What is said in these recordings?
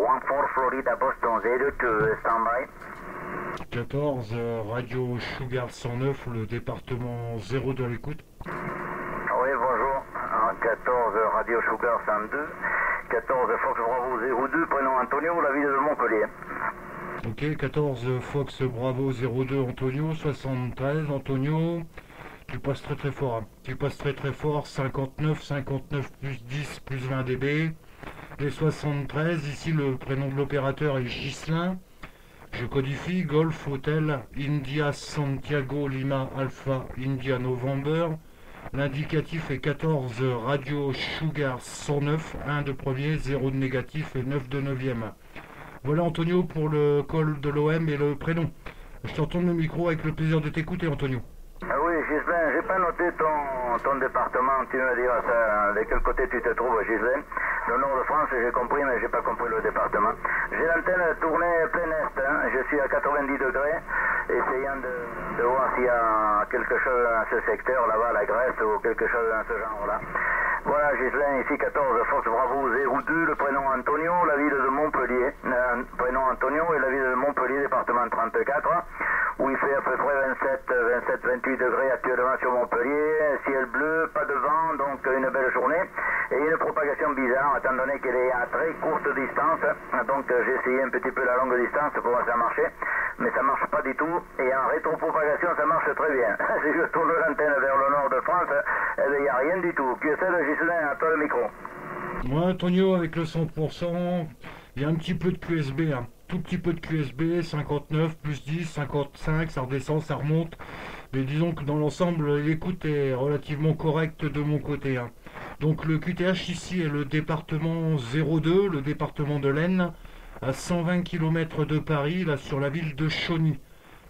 14 Florida Boston 02, standby. 14, Radio Sugar 109, le département 02 à l'écoute. Oui, bonjour. 14 Radio Sugar 102. 14 Fox Bravo 02, prénom Antonio, la ville de Montpellier. Ok, 14 Fox Bravo 02 Antonio, 73 Antonio. Tu passes très très fort. Hein. Tu passes très très fort. 59, 59 plus 10 plus 20 dB. Les 73, ici le prénom de l'opérateur est Ghislain. Je codifie Golf Hotel India Santiago Lima Alpha India November. L'indicatif est 14 Radio Sugar 109, 1 de premier, 0 de négatif et 9 de neuvième. Voilà Antonio pour le call de l'OM et le prénom. Je te retourne le micro avec le plaisir de t'écouter Antonio. Oui, Ghislain, j'ai pas noté ton département, tu me diras ça, de quel côté tu te trouves, Ghislain. Le nord de France, j'ai compris, mais j'ai pas compris le département. J'ai l'antenne tournée plein est, hein. Je suis à 90 degrés, essayant de voir s'il y a quelque chose dans ce secteur, là-bas, la Grèce, ou quelque chose dans ce genre-là. Voilà, Ghislain, ici 14, Fox Bravo 02, le prénom Antonio, la ville de Montpellier. Prénom Antonio et la ville de Montpellier, département 34, où il fait à peu près 27-28 degrés actuellement sur Montpellier, ciel bleu, pas de vent, donc une belle journée. Et une propagation bizarre, étant donné qu'elle est à très courte distance, donc j'ai essayé un petit peu la longue distance pour voir si ça marchait, mais ça marche pas du tout, et en rétropropagation ça marche très bien. Si je tourne l'antenne vers le nord de France, eh bien, il n'y a rien du tout. QSL, Ghislain, à toi le micro. Moi Antonio avec le 100%, il y a un petit peu de QSB, hein. Tout petit peu de QSB, 59 plus 10, 55, ça redescend, ça remonte. Mais disons que dans l'ensemble, l'écoute est relativement correcte de mon côté. Hein. Donc le QTH ici est le département 02, le département de l'Aisne, à 120 km de Paris, là sur la ville de Chauny,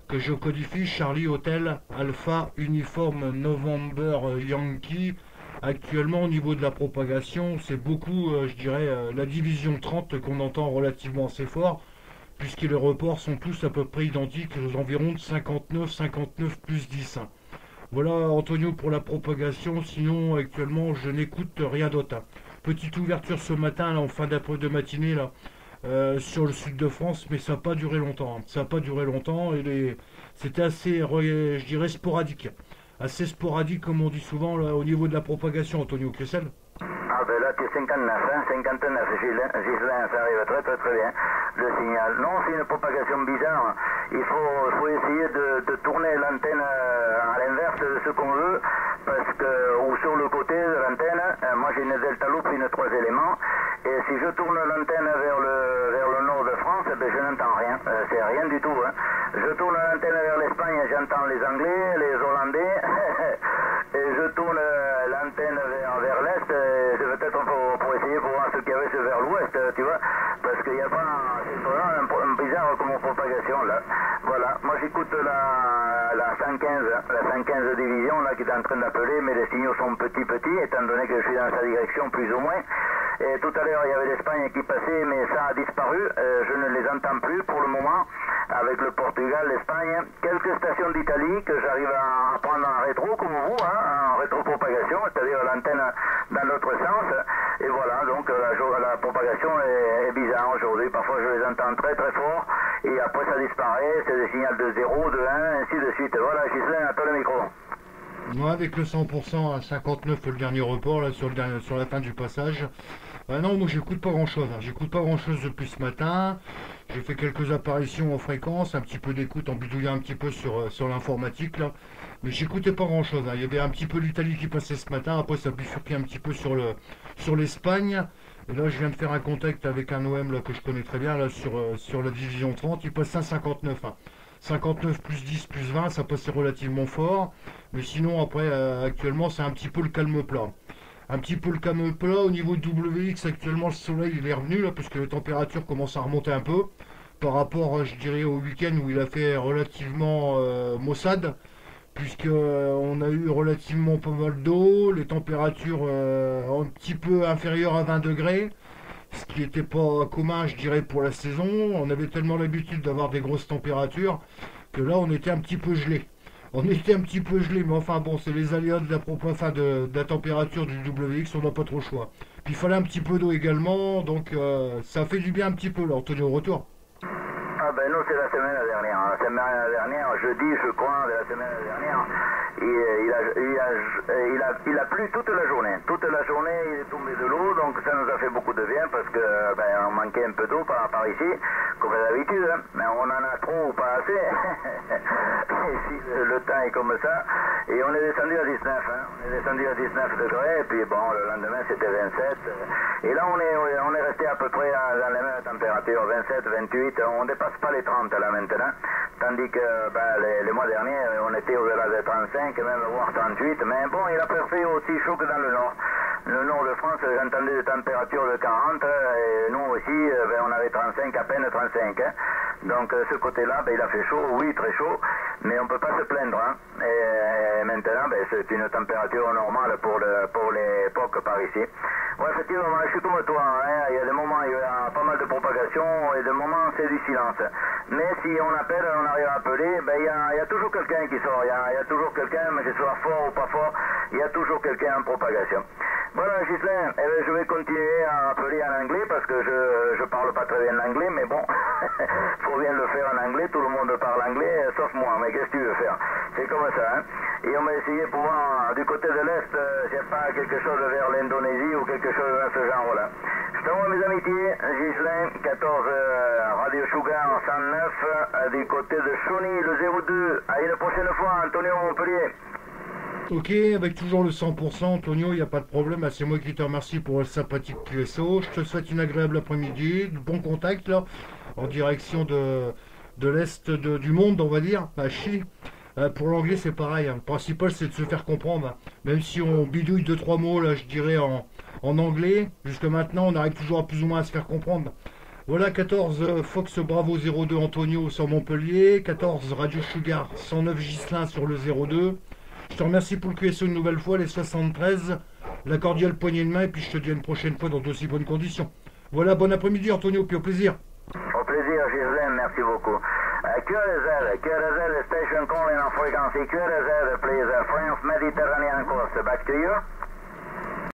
que je codifie Charlie Hotel Alpha Uniforme November Yankee. Actuellement au niveau de la propagation, c'est beaucoup, je dirais, la division 30 qu'on entend relativement assez fort, puisque les reports sont tous à peu près identiques, aux environs de 59, 59 plus 10. Voilà Antonio pour la propagation, sinon actuellement je n'écoute rien d'autre. Petite ouverture ce matin, là, en fin d'après de matinée, là, sur le sud de France, mais ça n'a pas duré longtemps. Hein. Ça n'a pas duré longtemps et c'était assez, je dirais, sporadique. Assez sporadique comme on dit souvent là, au niveau de la propagation, Antonio Kessel. Ah ben là tu es 59, hein, 59, Ghislain, ça arrive très très très bien, le signal. Non, c'est une propagation bizarre, il faut essayer de tourner l'antenne à l'inverse de ce qu'on veut, parce que, ou sur le côté de l'antenne, moi j'ai une delta loop, une 3 éléments, et si je tourne l'antenne vers le nord de France, ben je n'entends rien, c'est rien du tout. Hein. Je tourne l'antenne vers l'Espagne, j'entends les Anglais, les Hollandais, et je tourne l'antenne vers l'Est, c'est peut-être pour essayer pour voir ce qu'il y avait vers l'Ouest, tu vois, parce qu'il n'y a pas, c'est vraiment un bizarre comme propagation là. Voilà, moi j'écoute la 115, la 115 division là qui est en train d'appeler, mais les signaux sont petits, étant donné que je suis dans sa direction plus ou moins. Et tout à l'heure il y avait l'Espagne qui passait, mais ça a disparu, je ne les entends plus pour le moment, avec le Portugal, l'Espagne, quelques stations d'Italie que j'arrive à prendre en rétro comme vous, hein, en rétropropagation, c'est-à-dire l'antenne dans l'autre sens, et voilà, donc la propagation est bizarre aujourd'hui, parfois je les entends très très fort, et après ça disparaît, c'est des signaux de 0, de 1, ainsi de suite. Voilà, Ghislain, à toi le micro. Moi avec le 100% à 59 le dernier report là sur la fin du passage. Non, moi j'écoute pas grand chose. Hein. J'écoute pas grand chose depuis ce matin. J'ai fait quelques apparitions en fréquence, un petit peu d'écoute en bidouillant un petit peu sur l'informatique là. Mais j'écoutais pas grand chose. Hein. Il y avait un petit peu l'Italie qui passait ce matin. Après ça bifurquait un petit peu sur l'Espagne. Et là je viens de faire un contact avec un OM là, que je connais très bien là sur la division 30. Il passe à 59. Hein. 59 plus 10 plus 20, ça passait relativement fort. Mais sinon, après, actuellement, c'est un petit peu le calme plat. Un petit peu le calme plat au niveau de WX. Actuellement, le soleil il est revenu là, parce que les températures commencent à remonter un peu. Par rapport, je dirais, au week-end où il a fait relativement maussade. Puisque on a eu relativement pas mal d'eau. Les températures un petit peu inférieures à 20 degrés. Ce qui n'était pas commun, je dirais, pour la saison. On avait tellement l'habitude d'avoir des grosses températures que là, on était un petit peu gelé. On était un petit peu gelé, mais enfin bon, c'est les aléas de la température du WX, on n'a pas trop le choix. Puis il fallait un petit peu d'eau également, donc ça fait du bien un petit peu, là, Antonio, au retour. Ah ben nous c'est la semaine dernière. La semaine dernière, jeudi je crois, de la semaine dernière, il a plu toute la journée. Toute la journée il est tombé de l'eau, donc ça nous a fait beaucoup de bien parce que on manquait un peu d'eau par ici, comme d'habitude, hein. Mais on en a trop ou pas assez. Ici le temps est comme ça. Et on est descendu à 19, hein. On est descendu à 19 degrés, et puis bon, le lendemain c'était 27. Et là on est resté à peu près dans les mêmes températures, 27, 28, on dépasse pas les 30 là maintenant, tandis que les mois derniers on était au-delà des 35, même voire 38, mais bon, il a pas fait aussi chaud que dans le nord. Le nord de France, j'entendais des températures de 40, et nous aussi, on avait 35, à peine 35. Hein. Donc ce côté-là, il a fait chaud, oui, très chaud, mais on ne peut pas se plaindre. Hein. Et maintenant, c'est une température normale pour l'époque par ici. Ouais, effectivement, je suis comme toi, hein. Il y a des moments, il y a pas mal de propagation, et des moments, c'est du silence. Mais si on appelle, on arrive à appeler, il y a toujours quelqu'un qui sort, il y a toujours quelqu'un, mais que ce soit fort ou pas fort, il y a toujours quelqu'un en propagation. Voilà, Ghislain, je vais continuer à appeler en anglais parce que je parle pas très bien l'anglais, mais bon, faut bien le faire en anglais, tout le monde parle anglais, sauf moi, mais qu'est-ce que tu veux faire? C'est comme ça, hein. Et on va essayer de voir du côté de l'Est, s'il n'y a pas quelque chose vers l'Indonésie ou quelque chose dans ce genre-là. Je t'envoie mes amitiés, Ghislain, 14 Radio Sugar 109, du côté de Chauny, le 02. À une prochaine fois, Antonio Montpellier. Ok, avec toujours le 100%, Antonio, il n'y a pas de problème. C'est moi qui te remercie pour le sympathique QSO. Je te souhaite une agréable après-midi, de bon contact là, en direction de l'Est du monde, on va dire, à Chine. Pour l'anglais, c'est pareil. Hein. Le principal, c'est de se faire comprendre. Hein. Même si on bidouille 2-3 mots, là, je dirais, en anglais, jusque maintenant, on arrive toujours à plus ou moins à se faire comprendre. Voilà, 14 Fox Bravo 02 Antonio sur Montpellier, 14 Radio Sugar 109 Ghislain sur le 02. Je te remercie pour le QSO une nouvelle fois, les 73, la cordiale poignée de main, et puis je te dis à une prochaine fois dans d'aussi bonnes conditions. Voilà, bon après-midi Antonio, puis au plaisir. Au plaisir, Ghislain, merci beaucoup. QRZ Station calling on frequency QRZ, please, France Mediterranean coast, back to you.